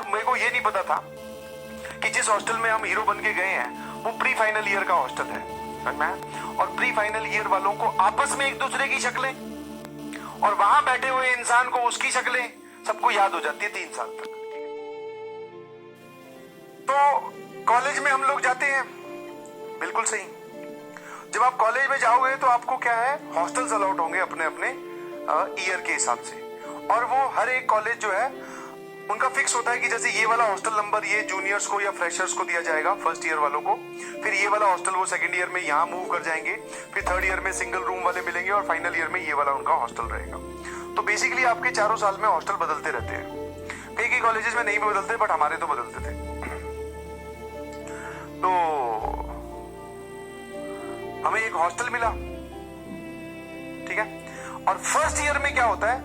और मेरे को ये नहीं पता था कि जिस हॉस्टल में हम हीरो बन के गए हैं वो प्री फाइनल ईयर का हॉस्टल है, समझ में आया? और प्री फाइनल ईयर वालों को आपस में एक दूसरे की शक्लें और वहां बैठे हुए इंसान को उसकी शक्लें सबको याद हो जाती है 3 साल तक। तो कॉलेज में हम लोग जाते हैं, बिल्कुल सही। जब आप कॉलेज में जाओगे तो आपको क्या है, हॉस्टल्स अलॉट होंगे अपने अपने ईयर के हिसाब से, और वो हर एक कॉलेज जो है उनका फिक्स होता है कि जैसे ये वाला हॉस्टल नंबर ये जूनियर्स को या फ्रेशर्स को दिया जाएगा फर्स्ट ईयर वालों को, फिर ये वाला हॉस्टल वो सेकंड ईयर में यहाँ मूव कर जाएंगे, फिर थर्ड ईयर में सिंगल रूम वाले मिलेंगे और फाइनल ईयर में ये वाला उनका हॉस्टल रहेगा। तो बेसिकली आपके चारों साल में हॉस्टल बदलते रहते हैं। कई कई कॉलेजेस में नहीं भी बदलते, बट हमारे तो बदलते थे। तो हमें एक हॉस्टल मिला, ठीक है। और फर्स्ट ईयर में क्या होता है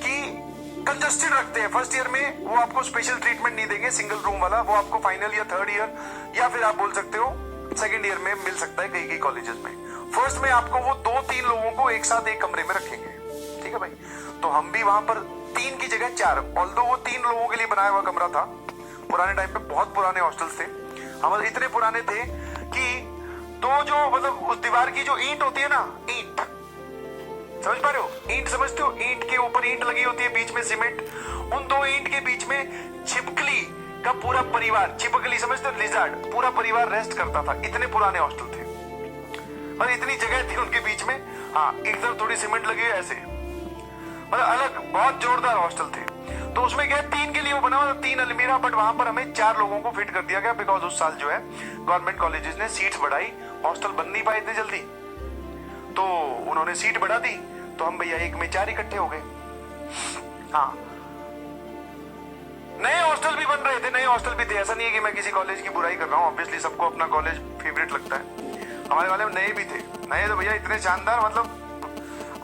कि कंजस्टेड रखते हैं। फर्स्ट ईयर में वो आपको स्पेशल ट्रीटमेंट नहीं देंगे सिंगल रूम वाला, वो आपको फाइनल या थर्ड ईयर या फिर आप बोल सकते हो सेकंड ईयर में मिल सकता है कई कई कॉलेजेस में। फर्स्ट में आपको वो 2-3 लोगों को एक साथ एक कमरे में रखेंगे, ठीक है भाई। तो हम भी वहां पर 3 की जगह 4, ऑल्दो वो 3 लोगों के लिए बनाया हुआ कमरा था। पुराने टाइम पे बहुत पुराने हॉस्टल्स थे हमारे, इतने पुराने थे कि तो जो मतलब उस दीवार की जो ईंट होती है ना, ईंट समझ पा रहे हो, ईंट समझते हो, ईंट के ऊपर ईंट लगी होती है, बीच में सीमेंट, उन 2 ईंट के बीच में छिपकली का पूरा परिवार, छिपकली समझते हो, लिजार्ड, पूरा परिवार रेस्ट करता था। इतने पुराने हॉस्टल थे और इतनी जगह थी उनके बीच में। हाँ, एक तरफ थोड़ी सीमेंट लगी है ऐसे, मतलब अलग बहुत जोरदार हॉस्टल थे। तो उसमें क्या 3 के लिए वो बना हुआ 3 अलमीरा, बट वहां पर हमें 4 लोगों को फिट कर दिया गया, बिकॉज उस साल जो है गवर्नमेंट कॉलेजेस ने सीट्स बढ़ाई, हॉस्टल बन नहीं पाए थे जल्दी, तो उन्होंने सीट बढ़ा दी, तो हम भैया 1 में 4 इकट्ठे हो गए। हाँ, नए हॉस्टल भी बन रहे थे, नए हॉस्टल भी थे। ऐसा नहीं है कि मैं किसी कॉलेज की बुराई कर रहा हूँ, ऑब्वियसली सबको अपना कॉलेज फेवरेट लगता है। हमारे वाले में नए भी थे, नए तो भैया इतने शानदार, मतलब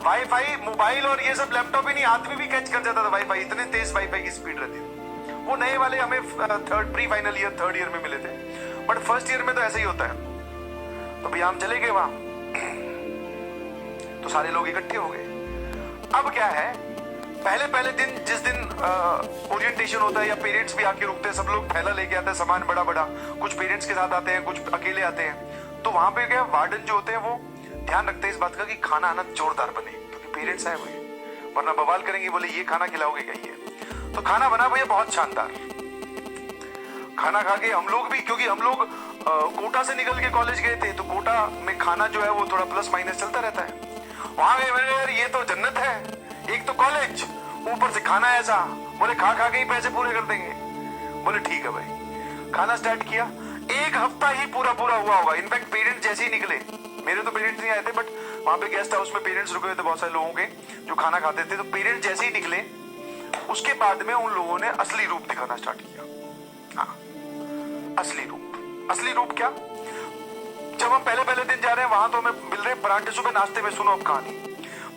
वाईफाई, मोबाइल और ये सब लैपटॉप ही नहीं, हाथ में भी कैच कर जाता था वाईफाई, इतने तेज वाईफाई की स्पीड रहती थी। वो नए वाले हमें third pre final year third year में मिले थे, बट फर्स्ट ईयर में तो ऐसा ही होता है। तो भैया हम चले गए वहां, तो सारे लोग इकट्ठे हो गए। अब क्या है, पहले दिन जिस दिन ओरिएंटेशन होता है या पेरेंट्स भी आके रुकते हैं, सब लोग थैला लेके आते हैं, सामान बड़ा बड़ा, कुछ पेरेंट्स के साथ आते हैं, कुछ अकेले आते हैं। तो वहां पे क्या वार्डन जो होते हैं वो ध्यान रखते हैं इस बात का कि खाना आना जोरदार बने, क्योंकि पेरेंट्स आए हुए, वरना बवाल करेंगे, बोले ये खाना खिलाओगे क्या ये। तो खाना बना भैया बहुत शानदार खाना खा के हम लोग भी, क्योंकि हम लोग कोटा से निकल के कॉलेज गए थे, तो कोटा में खाना जो है वो थोड़ा प्लस माइनस चलता रहता है। वहां गए, मैंने यार ये तो जन्नत है, एक तो कॉलेज, ऊपर से खाना ऐसा, बोले खा खा के ही पैसे पूरे कर देंगे। बोले ठीक है भाई, खाना स्टार्ट किया। 1 हफ्ता ही पूरा हुआ होगा। इनफैक्ट पेरेंट्स जैसे ही निकले, मेरे तो पेरेंट्स नहीं आए थे, बट वहां पे गेस्ट हाउस में पेरेंट्स रुके हुए थे बहुत सारे लोगों के जो खाना खाते थे। तो पेरेंट्स जैसे ही निकले, उसके बाद में उन लोगों ने असली रूप दिखाना स्टार्ट किया। हाँ, असली रूप क्या, जब हम पहले दिन जा रहे हैं वहां तो हमें मिल रहे पराठे सुबह नाश्ते में। सुनो अब कहानी,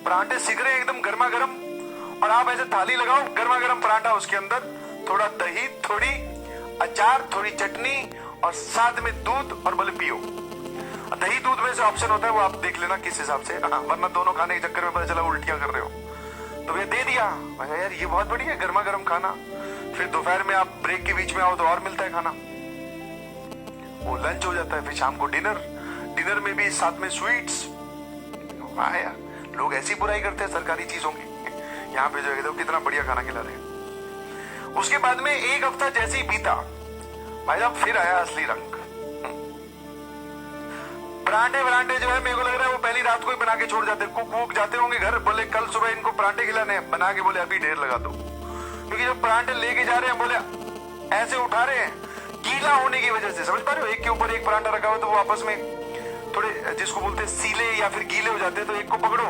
पराठे सिक रहे एकदम गर्मा गर्म, और आप ऐसे थाली लगाओ, गर्मा गर्म पराठा, उसके अंदर थोड़ा दही, थोड़ी अचार, थोड़ी चटनी और साथ में दूध, और बोले पियो। दही दूध में से ऑप्शन होता है, वो आप देख लेना किस हिसाब से, वरना दोनों खाने के चक्कर में पता चला उल्टियां कर रहे हो। तो भैया दे दिया, मैं यार ये बहुत बढ़िया है, गर्मा गर्म खाना। फिर दोपहर में आप ब्रेक के बीच में आओ तो और मिलता है खाना, वो लंच हो जाता है। फिर शाम को डिनर में भी साथ में स्वीट्स। आया लोग ऐसी बुराई करते हैं सरकारी चीजों की, यहाँ पे जो है तो कितना बढ़िया खाना खिला रहे हैं। उसके बाद में 1 हफ्ता जैसे ही बीता, भाई साहब फिर आया असली रंग। परांठे जो है मेरे को लग रहा है वो पहली रात को ही बना के छोड़ जाते, कुक जाते होंगे घर, बोले कल सुबह इनको परांठे खिलाने, बना के बोले अभी ढेर लगा दो। क्योंकि जब परांठे लेके जा रहे हैं, बोले ऐसे उठा रहे हैं, गीला होने की वजह से, समझ पा रहे हो, एक के ऊपर एक परांठा रखा हुआ, तो वो आपस में थोड़े जिसको बोलते हैं सीले या फिर गीले हो जाते हैं। तो एक को पकड़ो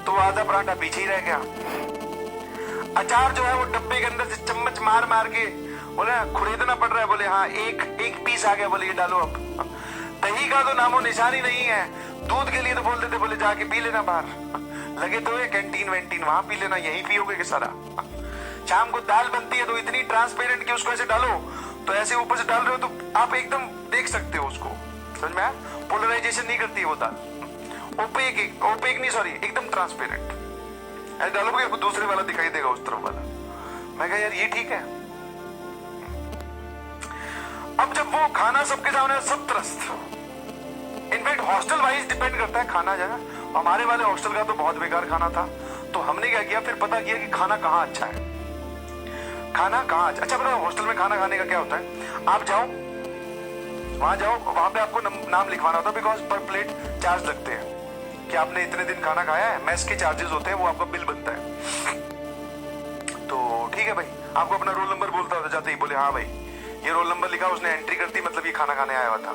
तो वो आधा परांठा पीछे ही रह गया। अचार जो है वो डब्बे के अंदर से चम्मच मार मार के बोले खुरेदना पड़ रहा है, बोले हाँ एक पीस आ गया, बोले ये डालो अब। दही का तो नामो निशानी नहीं है, दूध के लिए तो बोल देते, बोले जाके पी लेना बाहर, लगे तो है कैंटीन वैंटीन वहां पी लेना, यही पियोगे कि सारा। शाम को दाल बनती है तो इतनी ट्रांसपेरेंट कि उसको ऐसे डालो तो ऐसे ऊपर से डाल रहे हो तो आप एकदम देख सकते हो उसको, समझ में आया, पोलराइजेशन नहीं करती है वो दाल, ओपेक नहीं, सॉरी, एकदम ट्रांसपेरेंट। ऐसे डालोगे आपको दूसरे वाला दिखाई देगा, उस तरफ वाला। मैं कहा यार ये ठीक है, तो खाना सबके सामने सब त्रस्त। इनफैक्ट हॉस्टल वाइज डिपेंड करता है खाना जगह। हमारे वाले हॉस्टल का तो बहुत बेकार खाना था, तो हमने क्या किया, फिर पता किया कि खाना कहाँ अच्छा है, खाना कहाँ अच्छा। पता हॉस्टल में खाना खाने का क्या होता है, आप जाओ वहां जाओ, वहां पे आपको नाम लिखवाना होता है, बिकॉज पर प्लेट चार्ज लगते हैं कि आपने इतने दिन खाना खाया है, मेस के चार्जेस होते हैं, वो आपका बिल बनता है। तो ठीक है भाई, आपको अपना रोल नंबर बोलता होता, जाते ही बोले हाँ भाई ये रोल नंबर लिखा, उसने एंट्री कर दी, मतलब ये खाना खाने आया हुआ था,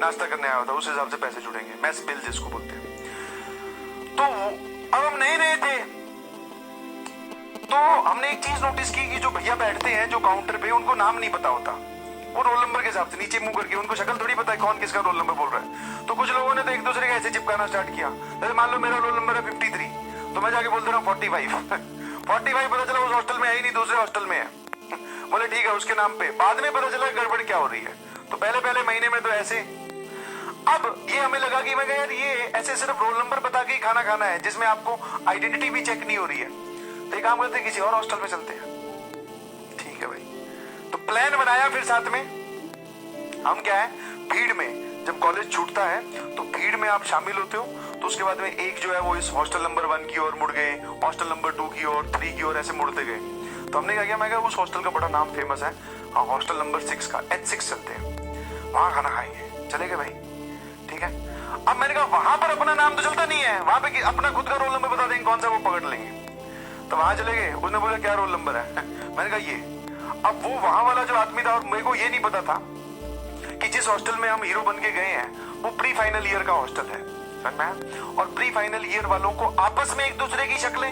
नाश्ता करने आया हुआ था, उस हिसाब से पैसे जुड़ेंगे, मेस बिल जिसको बोलते हैं। तो अब हम नए नए थे, तो हमने एक चीज नोटिस की कि जो भैया बैठते हैं जो काउंटर पे, उनको नाम नहीं पता होता, वो रोल नंबर के हिसाब से नीचे मुंह करके, उनको शक्ल थोड़ी पता है कौन किसका रोल नंबर बोल रहा है। तो कुछ लोगों ने तो एक दूसरे का ऐसे चिपकाना स्टार्ट किया, जैसे मान लो मेरा रोल नंबर है 53, तो मैं जाके बोल दे रहा हूँ 45 पता चला उस हॉस्टल में है ही नहीं, दूसरे हॉस्टल में है। बोले ठीक है उसके नाम पे, बाद में पता चला गड़बड़ क्या हो रही है। तो पहले महीने में तो ऐसे, अब ये हमें लगा कि मैं यार ये ऐसे सिर्फ रोल नंबर बता के ही खाना खाना है, जिसमें आपको आइडेंटिटी भी चेक नहीं हो रही है, तो एक काम करते किसी और हॉस्टल में चलते हैं। ठीक है भाई, तो प्लान बनाया, फिर साथ में हम क्या है, भीड़ में जब कॉलेज छूटता है तो भीड़ में आप शामिल होते हो, तो उसके बाद में एक जो है वो इस हॉस्टल नंबर 1 की ओर मुड़ गए, हॉस्टल नंबर 2 की ओर, 3 की ओर, ऐसे मुड़ते गए। तो हमने क्या किया, मैं उस हॉस्टल का बड़ा नाम फेमस है, हाँ हॉस्टल नंबर 6 का, H6 चलते हैं, वहां खाना खाएंगे। चले गए भाई, ठीक है। अब मैंने कहा वहां पर अपना नाम तो चलता नहीं है, वहां पे अपना खुद का रोल नंबर बता देंगे कौन सा, वो पकड़ लेंगे। तो वहां चले गए, उसने बोला क्या रोल नंबर है मैंने कहा ये। अब वो वहां वाला जो आदमी था, और मेरे को ये नहीं पता था कि जिस हॉस्टल में हम हीरो बन के गए हैं वो प्री फाइनल ईयर का हॉस्टल है, समझ में। और प्री फाइनल ईयर वालों को आपस में एक दूसरे की शक्लें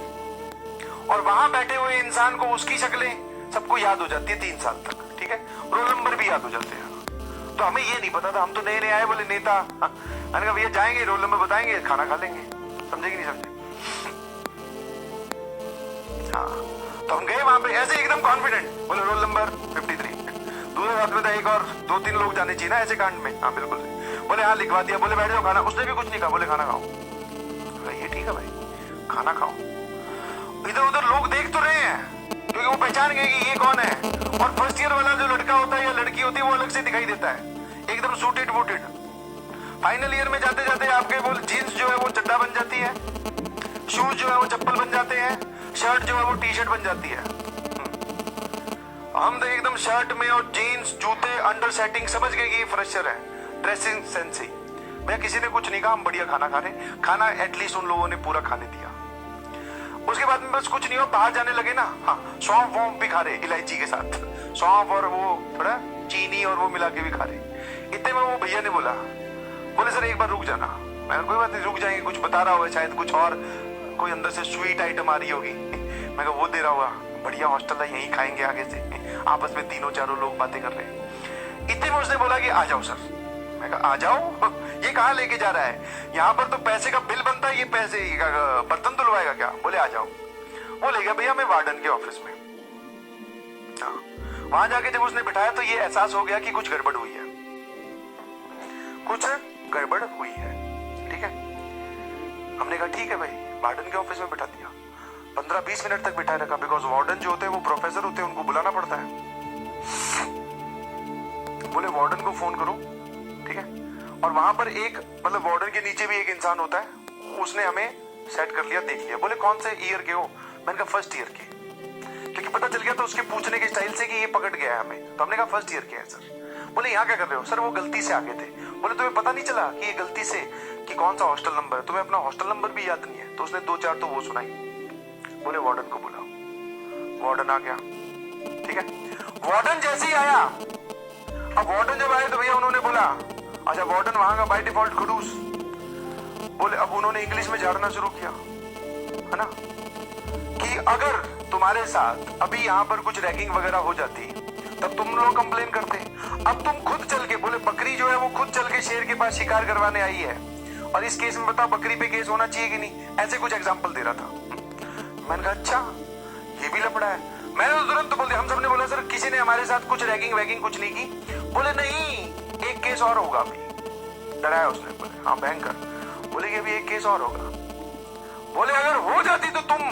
और वहां बैठे हुए इंसान को उसकी शक्लें सबको याद हो जाती है 3 साल तक, ठीक है, रोल नंबर भी याद हो जाते हैं। तो हमें ये नहीं पता था, हम तो नए नए आए, बोले नेता, मैंने कहा भैया जाएंगे रोल नंबर बताएंगे खाना खा लेंगे, समझे कि नहीं समझे। हाँ, तो हम गए वहां पे ऐसे एकदम कॉन्फिडेंट, बोले रोल नंबर 53, दूसरे साथ में था एक और 2-3 लोग जाने चाहिए ना ऐसे कांड में, हाँ बिल्कुल। बोले हाँ लिखवा दिया, बोले बैठ जाओ खाना, उसने भी कुछ नहीं कहा, बोले खाना खाओ। ये ठीक है भाई, खाना खाओ। इधर उधर लोग देख तो रहे हैं, क्योंकि वो पहचान गए कि ये कौन है। और फर्स्ट ईयर वाला जो लड़का होता है या लड़की होती है वो अलग से दिखाई देता है, एकदम सूटेड वूटेड। फाइनल ईयर में जाते जाते आपके वो जीन्स जो है वो चड्डा बन जाती है, शूज जो है वो चप्पल बन जाते हैं, शर्ट जो है वो टी शर्ट बन जाती है। हम तो एकदम शर्ट में और जीन्स, जूते, अंडर सेटिंग, समझ गए कि ये फ्रेशर है, ड्रेसिंग सेंस ही। भैया किसी ने कुछ नहीं कहा, हम बढ़िया खाना खा रहे, खाना एटलीस्ट उन लोगों ने पूरा खाने दिया। उसके बाद में बस कुछ नहीं हो, बाहर जाने लगे ना, हाँ सौंफ वॉन्फ भी खा रहे इलायची के साथ, सौंफ और वो थोड़ा चीनी और वो मिला के भी खा रहे। इतने में वो भैया ने बोला, बोले सर एक बार रुक जाना। मैं कोई बात नहीं, रुक जाएंगे, कुछ बता रहा होगा शायद, कुछ और कोई अंदर से स्वीट आइटम आ रही होगी। मैं वो दे रहा होगा, बढ़िया हॉस्टल है यहीं खाएंगे आगे से। आपस में 3-4 लोग बातें कर रहे हैं। इतने में उसने बोला कि आ जाओ सर। मैं कहा आ जाओ, ये कहाँ लेके जा रहा है, यहाँ पर तो पैसे का बिल बनता है, ये पैसे बर्तन धुलवाएगा क्या। बोले आ जाओ। वो ले गया भैया मैं वार्डन के ऑफिस में। हाँ, वहां जाके जब उसने बिठाया तो ये एहसास हो गया कि कुछ गड़बड़ हुई है, कुछ गड़बड़ हुई है, ठीक है। हमने कहा ठीक है भाई, वार्डन के ऑफिस में बिठा दिया। 15-20 मिनट तक बिठाए रखा, बिकॉज वार्डन जो होते हैं वो प्रोफेसर होते हैं, उनको बुलाना पड़ता है। बोले वार्डन को फोन करो, ठीक है। और वहां पर एक मतलब वार्डन के नीचे भी एक इंसान होता है, उसने हमें सेट कर लिया, देख लिया। बोले कौन से ईयर के हो, मैंने कहा फर्स्ट ईयर के, क्योंकि पता चल गया तो उसके पूछने के स्टाइल से कि ये पकड़ गया है हमें। तो हमने कहा फर्स्ट ईयर के हैं सर। बोले यहाँ क्या कर रहे हो सर, वो गलती से आ गए थे। बोले तुम्हें पता नहीं चला कि ये गलती से कि कौन सा हॉस्टल नंबर है, तुम्हें अपना हॉस्टल नंबर भी याद नहीं है। तो उसने 2-4 तो वो सुनाई। बोले वार्डन को बुलाओ। वार्डन आ गया, ठीक है। वार्डन जैसे ही आया, अब वार्डन जब आए तो भैया उन्होंने बोला अच्छा वार्डन वहां का बाय डिफॉल्ट खड़ूस। बोले अब उन्होंने इंग्लिश में झाड़ना शुरू किया, है ना, कि अगर तुम्हारे साथ अभी यहाँ पर कुछ रैगिंग वगैरह हो जाती तब तुम लोग कंप्लेन करते, अब तुम खुद चल के, बोले बकरी जो है वो खुद चल के शेर के पास शिकार करवाने आई है, और इस केस में बताओ बकरी पे केस होना चाहिए कि नहीं। ऐसे कुछ एग्जाम्पल दे रहा था। मैंने कहा अच्छा ये भी लफड़ा है। मैंने तो तुरंत बोल दिया, हम सबने बोला सर किसी ने हमारे साथ कुछ रैगिंग वैगिंग कुछ नहीं की। बोले नहीं एक केस और होगा अभी, डराया उसने। बोले हाँ भयंकर। बोले कि अभी एक केस और होगा। बोले अगर हो जाती तो तुम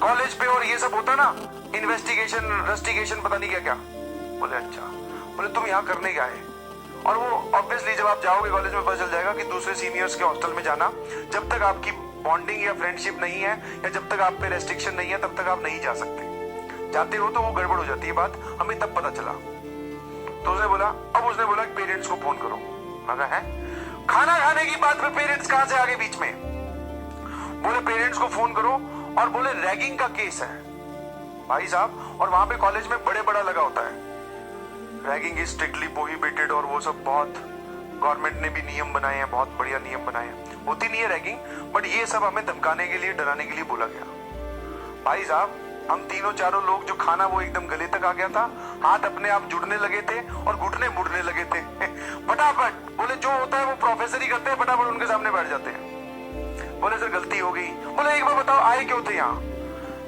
कॉलेज पे और ये सब होता ना, इन्वेस्टिगेशन पता नहीं क्या क्या। बोले अच्छा। बोले तुम यहाँ करने क्या है? और वो ऑब्वियसली जब आप जाओगे कॉलेज में पता चल जाएगा कि दूसरे सीनियर्स के हॉस्टल में जाना, जब तक आपकी बॉन्डिंग या फ्रेंडशिप नहीं है या जब तक आप पे रेस्ट्रिक्शन नहीं है तब तक आप नहीं जा सकते। जाते हो तो वो गड़बड़ हो जाती है बात, हमें तब पता चला। तो उसने बोला पेरेंट्स को फोन करो। मैं कहा है खाना खाने की बात पे पेरेंट्स कहां से आगे बीच में? बोले पेरेंट्स को फोन करो और बोले रैगिंग का केस है भाई साहब, और वहां पे कॉलेज में बड़ा लगा होता है रैगिंग इज स्ट्रिक्टली प्रोहिबिटेड, और वो सब बहुत गवर्नमेंट ने भी नियम बनाए हैं, बहुत बढ़िया नियम बनाए हैं। होती नहीं है रैगिंग, बट ये सब हमें धमकाने के लिए, डराने के लिए बोला गया। भाई साहब हम तीनों चारों लोग जो खाना वो एकदम गले तक आ गया था, हाथ अपने आप जुड़ने लगे थे और घुटने मुड़ने लगे थे फटाफट। बोले जो होता है वो प्रोफेसर ही करते हैं, फटाफट उनके सामने बैठ जाते हैं। बोले सर गलती हो गई। बोले एक बार बताओ आए क्यों थे यहाँ?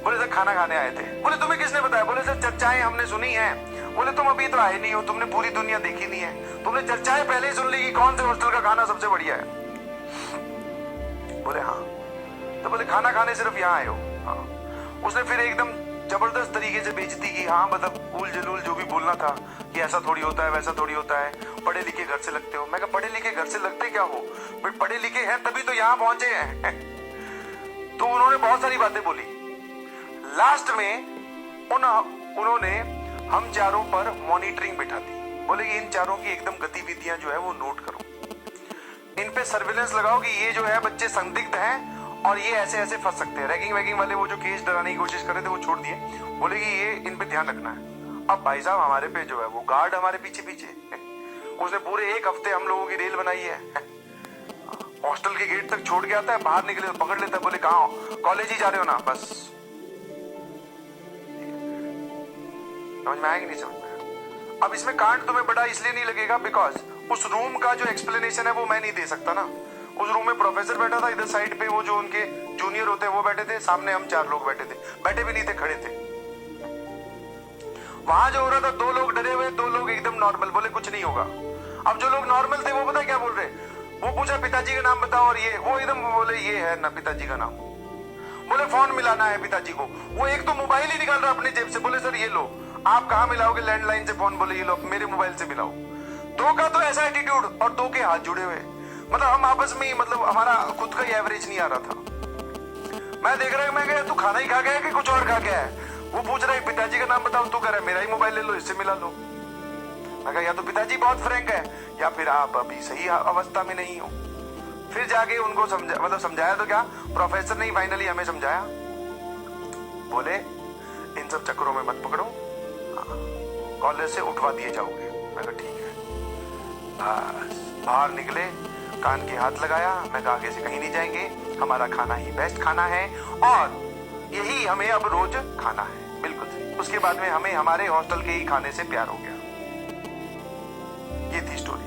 बोले सर खाना खाने आए थे। बोले तुम्हें किसने बताया? बोले सर चर्चाएं हमने सुनी है। बोले तुम अभी तो आए नहीं हो, तुमने पूरी दुनिया देखी नहीं है, तुमने चर्चाएं पहले ही सुन ली कि कौन से हॉस्टल का खाना सबसे बढ़िया है। बोले हाँ। तो बोले खाना खाने सिर्फ यहाँ आए हो? हाँ। उसने फिर एकदम जबरदस्त तरीके से बेइज्जती की। हाँ मतलब उल जलूल जो भी बोलना था कि ऐसा थोड़ी होता है, वैसा थोड़ी होता है, पढ़े लिखे घर से लगते हो। मैं कहा पढ़े लिखे घर से लगते क्या हो, बट पढ़े लिखे हैं तभी तो यहाँ पहुंचे हैं तो उन्होंने बहुत सारी बातें बोली। लास्ट में उन्होंने हम चारों पर मॉनिटरिंग बिठा दी। बोले कि इन चारों की एकदम गतिविधियां जो है वो नोट करो, इन पे सर्विलेंस लगाओ कि ये जो है बच्चे संदिग्ध हैं और ये ऐसे ऐसे फंस सकते हैं। रैगिंग वैगिंग वाले वो जो केस डराने की कोशिश कर रहे थे वो छोड़ दिए। बोले कि ये इन पे ध्यान रखना है। अब भाई साहब हमारे पे जो है वो गार्ड हमारे पीछे पीछे उसने पूरे एक हफ्ते हम लोगों की रेल बनाई है। हॉस्टल के गेट तक छोड़ के आता है, बाहर निकले तो पकड़ लेता है। बोले कहाँ कॉलेज ही जा रहे हो ना? बस समझ में आया कि नहीं समझ में? अब इसमें कांड तुम्हें बड़ा इसलिए नहीं लगेगा बिकॉज उस रूम का जो एक्सप्लेनेशन है वो मैं नहीं दे सकता ना। उस रूम में प्रोफेसर बैठा था, इधर साइड पे वो जो उनके जूनियर होते हैं वो बैठे थे, सामने हम 4 लोग बैठे थे, बैठे भी नहीं थे, खड़े थे। वहां जो हो रहा था 2 लोग डरे हुए, 2 लोग एकदम नॉर्मल, बोले कुछ नहीं होगा। अब जो लोग नॉर्मल थे वो पता क्या बोल रहे, वो पूछा पिताजी का नाम बताओ, और ये वो एकदम बोले ये है ना पिताजी का नाम। बोले फोन मिलाना है पिताजी को। वो एक तो मोबाइल ही निकाल रहा अपनी जेब से। बोले सर ये लो। आप कहाँ मिलाओगे? लैंडलाइन से फोन। बोले ये लो मेरे मोबाइल से मिलाओ। 2 का तो ऐसा एटीट्यूड और 2 के हाथ जुड़े हुए, मतलब हम आपस में मतलब हमारा खुद का ही एवरेज नहीं आ रहा था। मैं देख रहा हूँ, मैं कह तू खाना ही खा गया कि कुछ और खा गया है? वो पूछ रहा है पिताजी का नाम बताओ, तू कह रहा है मेरा ही मोबाइल ले लो, इससे मिला लो। मैं कहा या तो पिताजी बहुत फ्रैंक है या फिर आप अभी सही अवस्था में नहीं हो। फिर जाके उनको समझाया तो क्या, प्रोफेसर ने फाइनली हमें समझाया। बोले इन सब चक्करों में मत पकड़ो, कॉलेज से उठवा दिए जाओगे। मैं कहा ठीक है। बस बाहर निकले, कान के हाथ लगाया। मैं कहा आगे से कहीं नहीं जाएंगे, हमारा खाना ही बेस्ट खाना है और यही हमें अब रोज खाना है। बिल्कुल सही। उसके बाद में हमें हमारे हॉस्टल के ही खाने से प्यार हो गया। ये थी स्टोरी।